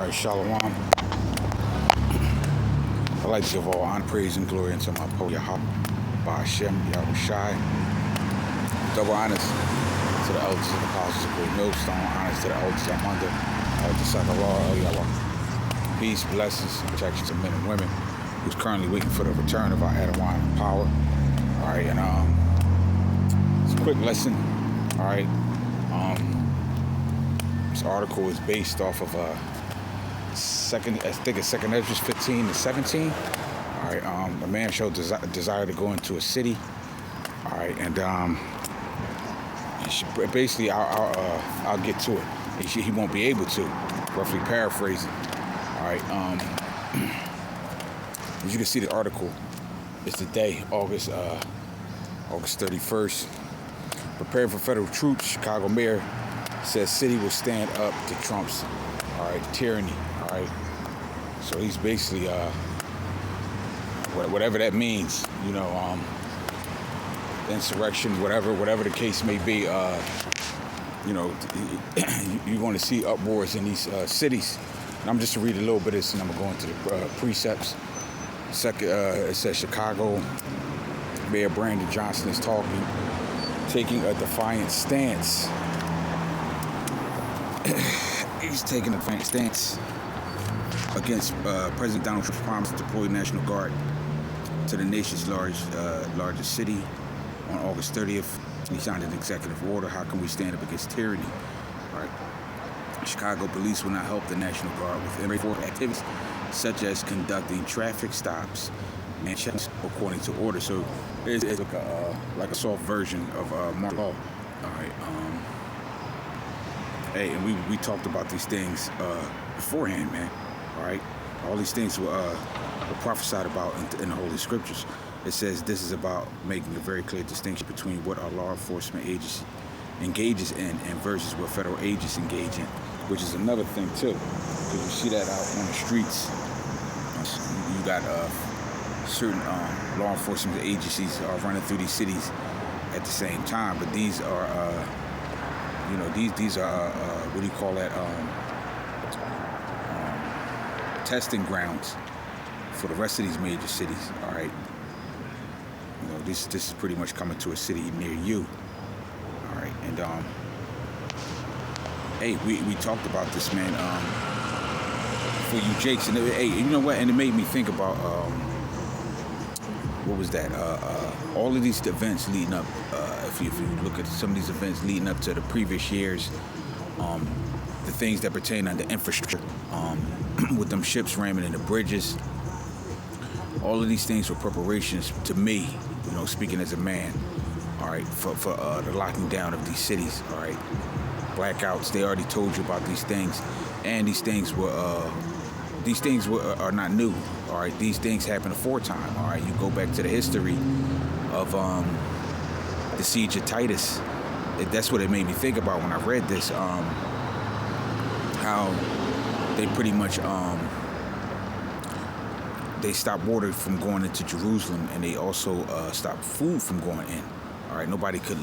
right, Shalom. I'd like to give all honor, praise, and glory unto my Poe Yahweh, Ba'Shem, Yahweh Shai. Double honors to the elders and apostles of Great Millstone. Honors to the elders of Amanda, Elder Sakalar, Yahweh. Peace, blessings, and protection to men and women who's currently waiting for the return of our Adawan power. All right, and it's a quick lesson. All right, this article is based off of Second Ezra 15 to 17. All right, a man showed desire to go into a city. All right, and basically, I'll get to it. He won't be able to. Roughly paraphrasing. All right. As you can see, the article is today, August 31st. Prepared for federal troops. Chicago mayor says city will stand up to Trump's, tyranny. All right. So he's basically, whatever that means, insurrection, whatever the case may be, you're going to see uproars in these cities. And I'm just to read a little bit of this, and I'm going to go into the precepts. It says Chicago Mayor Brandon Johnson is taking a defiant stance. He's taking a defiant stance against President Donald Trump's promise to deploy National Guard to the nation's largest city on August 30th. He signed an executive order. How can we stand up against tyranny? All right. Chicago police will not help the National Guard with enforcement activities such as conducting traffic stops and checks according to order. So it's like a soft version of martial law. All right. Hey, and we talked about these things beforehand, man. All right. All these things were prophesied about in the Holy Scriptures. It says this is about making a very clear distinction between what our law enforcement agency engages in and versus what federal agents engage in, which is another thing too. Because you see that out on the streets. You got certain law enforcement agencies are running through these cities at the same time, but these are, these are what do you call that? Testing grounds for the rest of these major cities. All right. This is pretty much coming to a city near you. All right, and hey, we talked about this, man. For you Jakes, and hey, you know what? And it made me think about what was that? All of these events leading up. If you look at some of these events leading up to the previous years, the things that pertain to the infrastructure, with them ships ramming in the bridges. All of these things were preparations to me, speaking as a man, all right, for the locking down of these cities, all right. Blackouts, they already told you about these things, and these things are not new, all right. These things happened aforetime, all right. You go back to the history of the siege of Titus. That's what it made me think about when I read this, how they pretty much they stopped water from going into Jerusalem, and they also stopped food from going in. All right, nobody could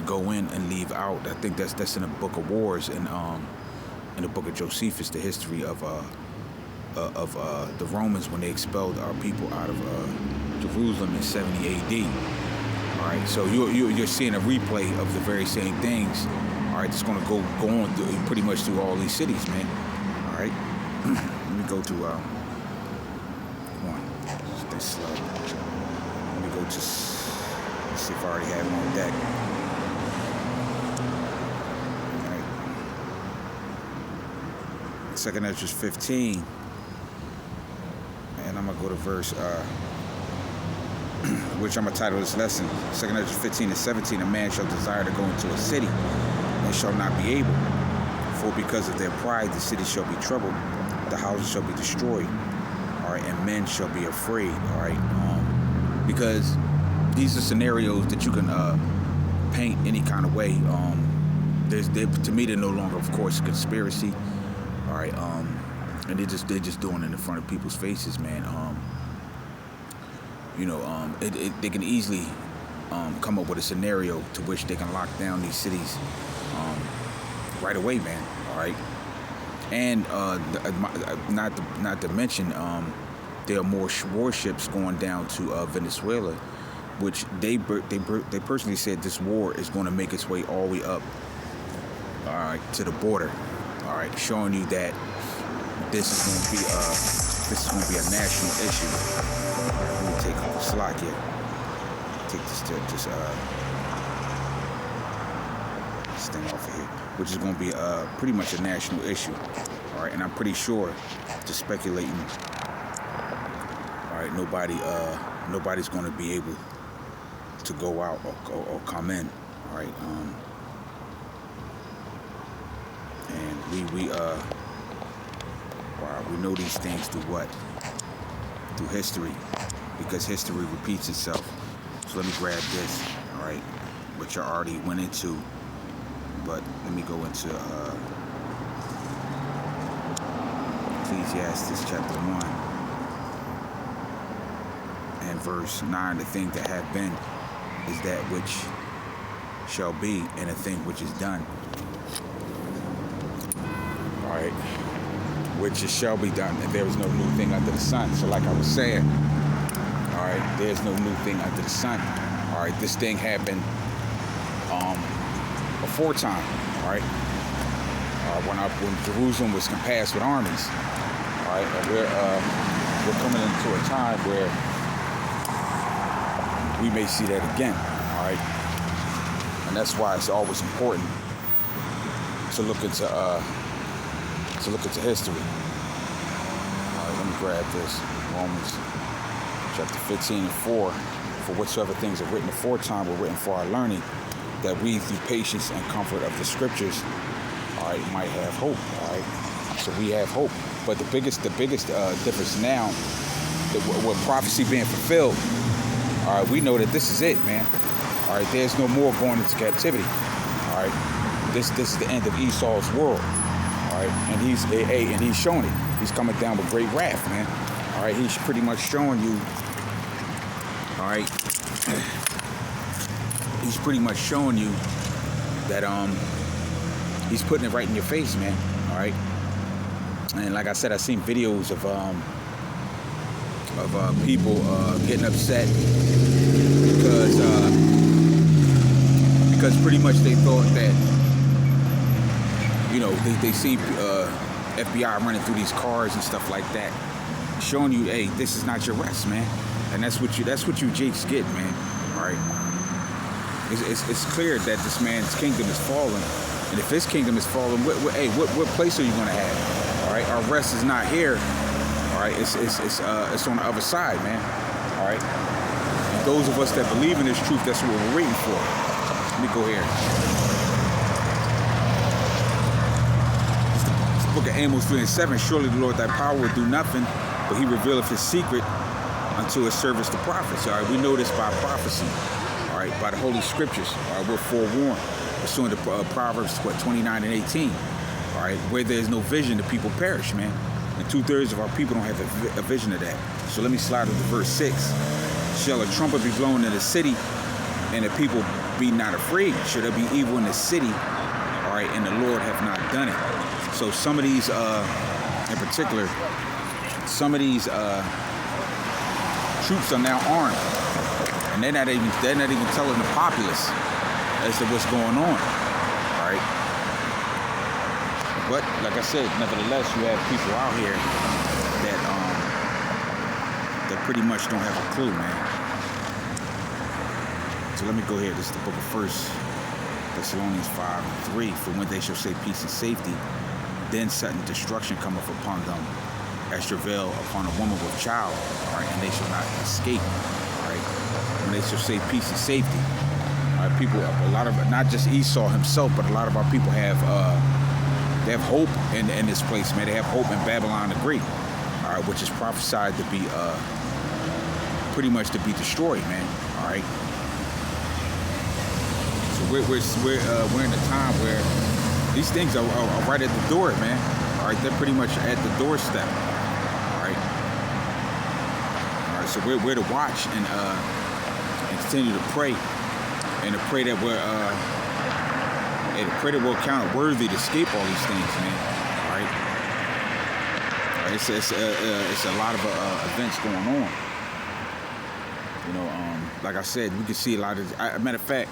go in and leave out. I think that's in the Book of Wars and in the Book of Josephus, the history of the Romans when they expelled our people out of Jerusalem in 70 A.D. All right, so you're seeing a replay of the very same things. All right, it's going to go on pretty much through all these cities, man. All right. Let me go to come on, stay slow. Let me go to, let's see if I already have it on deck. All right. 2 Ezra 15, and I'm gonna go to verse, which I'm gonna title this lesson. 2 Ezra 15 and 17. A man shall desire to go into a city and shall not be able, for because of their pride the city shall be troubled. The houses shall be destroyed, all right, and men shall be afraid, all right, because these are scenarios that you can paint any kind of way. To me, they're no longer, of course, a conspiracy, all right, and they're just doing it in front of people's faces, man. They can easily come up with a scenario to which they can lock down these cities right away, man, all right. And not to mention, there are more warships going down to Venezuela, which they personally said this war is going to make its way all the way up, all right, to the border, all right, showing you that this is going to be a national issue. All right, let me take a slide here. Take this thing off of here, which is going to be pretty much a national issue. All right, and I'm pretty sure, just speculating, all right, nobody's going to be able to go out or come in. All right, and we know these things through what? Through history, because history repeats itself. So let me grab this, all right, which I already went into, but let me go into Ecclesiastes chapter 1 and verse 9. The thing that have been is that which shall be, and a thing which is done. All right, which it shall be done, and there is no new thing under the sun. So like I was saying, all right, there's no new thing under the sun. All right, this thing happened aforetime. All right, when Jerusalem was compassed with armies. All right, and we're coming into a time where we may see that again. All right, and that's why it's always important to look into history. All right, let me grab this. Romans chapter 15 and 4. For whatsoever things are written aforetime were written for our learning, that we through patience and comfort of the scriptures, all right, might have hope. All right, so we have hope. But the biggest difference now, with prophecy being fulfilled, all right, we know that this is it, man. All right, there's no more going into captivity. All right, this is the end of Esau's world. All right, and he's showing it. He's coming down with great wrath, man. All right, he's pretty much showing you. All right, he's pretty much showing you that he's putting it right in your face, man. All right, and like I said, I've seen videos of people getting upset because pretty much they thought that, you know, they see FBI running through these cars and stuff like that, showing you, hey, this is not your rest, man. And that's what you jakes get, man. All right. It's clear that this man's kingdom is falling, and if his kingdom is falling, what place are you going to have? All right. Our rest is not here. All right. It's on the other side, man. All right. And those of us that believe in this truth, that's what we're waiting for. Let me go here. It's the book of Amos 3:7. Surely the Lord thy power will do nothing, but he revealeth his secret unto his servants the prophets. All right, we know this by prophecy. All right, by the Holy Scriptures. All right, we're forewarned. Pursuant to Proverbs 29 and 18. All right, where there is no vision, the people perish, man. And 2/3 of our people don't have a vision of that. So let me slide into verse 6. Shall a trumpet be blown in the city, and the people be not afraid? Should there be evil in the city? All right, and the Lord have not done it. So some of these, in particular, some of these troops are now armed, and they're not even telling the populace as to what's going on. All right, but like I said, nevertheless, you have people out here that pretty much don't have a clue, man. So let me go here. This is the book of 1 Thessalonians 5:3. For when they shall say peace and safety, then sudden destruction cometh upon them, as travail upon a woman with child, all right, and they shall not escape. All right, when they shall say peace and safety, all right, people, a lot of, not just Esau himself, but a lot of our people have they have hope in this place, man. They have hope in Babylon the Great, all right, which is prophesied to be pretty much to be destroyed, man. All right. So we're in a time where these things are right at the door, man. All right, they're pretty much at the doorstep. All right, so we're to watch and continue to pray, and to pray that we're count worthy to escape all these things, man. All right. It's a lot of events going on. You know, like I said, we can see a lot of. Matter of fact,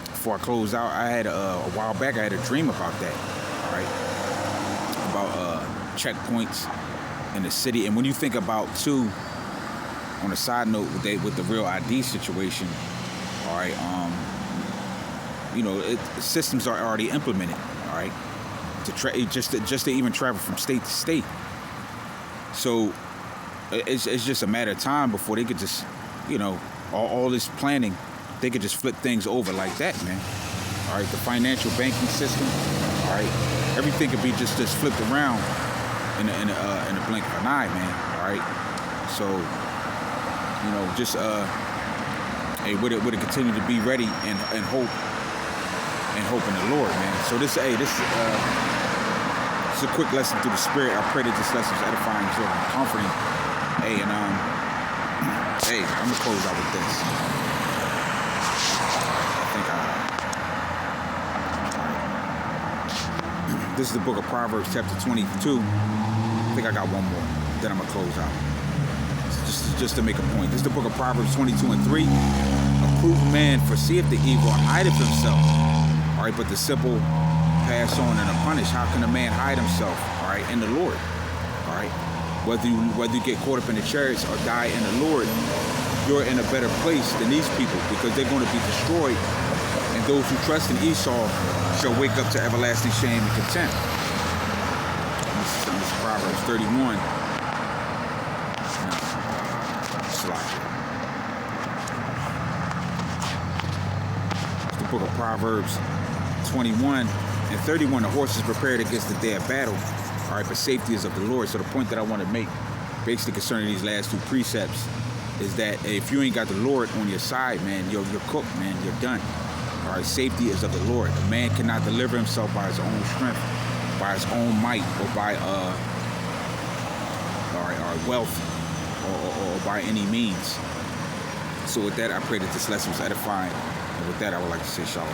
before I close out, I had a while back. I had a dream about that. All right, about checkpoints in the city, and when you think about too, on a side note, with the real ID situation, all right, you know, systems are already implemented. All right, just to even travel from state to state. So it's just a matter of time before they could just, you know, all this planning, they could just flip things over like that, man. All right, the financial banking system, all right, everything could be just flipped around in a blink of an eye, man. All right, so you know, just hey, would it continue to be ready and hope in the Lord, man. So this is a quick lesson through the Spirit. I pray that this lesson is edifying, children, comforting. Hey, and hey, I'm gonna close out with this. This is the book of Proverbs, chapter 22. I think I got one more. Then I'm gonna close out. Just to make a point. This is the book of Proverbs 22 and 3. A prudent man foreseeth the evil and hideth himself. All right, but the simple pass on and are punished. How can a man hide himself? All right, in the Lord. All right, whether you get caught up in the chariots or die in the Lord, you're in a better place than these people because they're going to be destroyed. And those who trust in Esau shall wake up to everlasting shame and contempt. This is Proverbs 31. It's the book of Proverbs 21 and 31. The horse is prepared against the day of battle. All right, but safety is of the Lord. So the point that I want to make, basically concerning these last two precepts, is that if you ain't got the Lord on your side, man, you're cooked, man. You're done. All right, safety is of the Lord. A man cannot deliver himself by his own strength, by his own might, or by wealth, or by any means. So with that, I pray that this lesson was edifying. And with that, I would like to say shalom.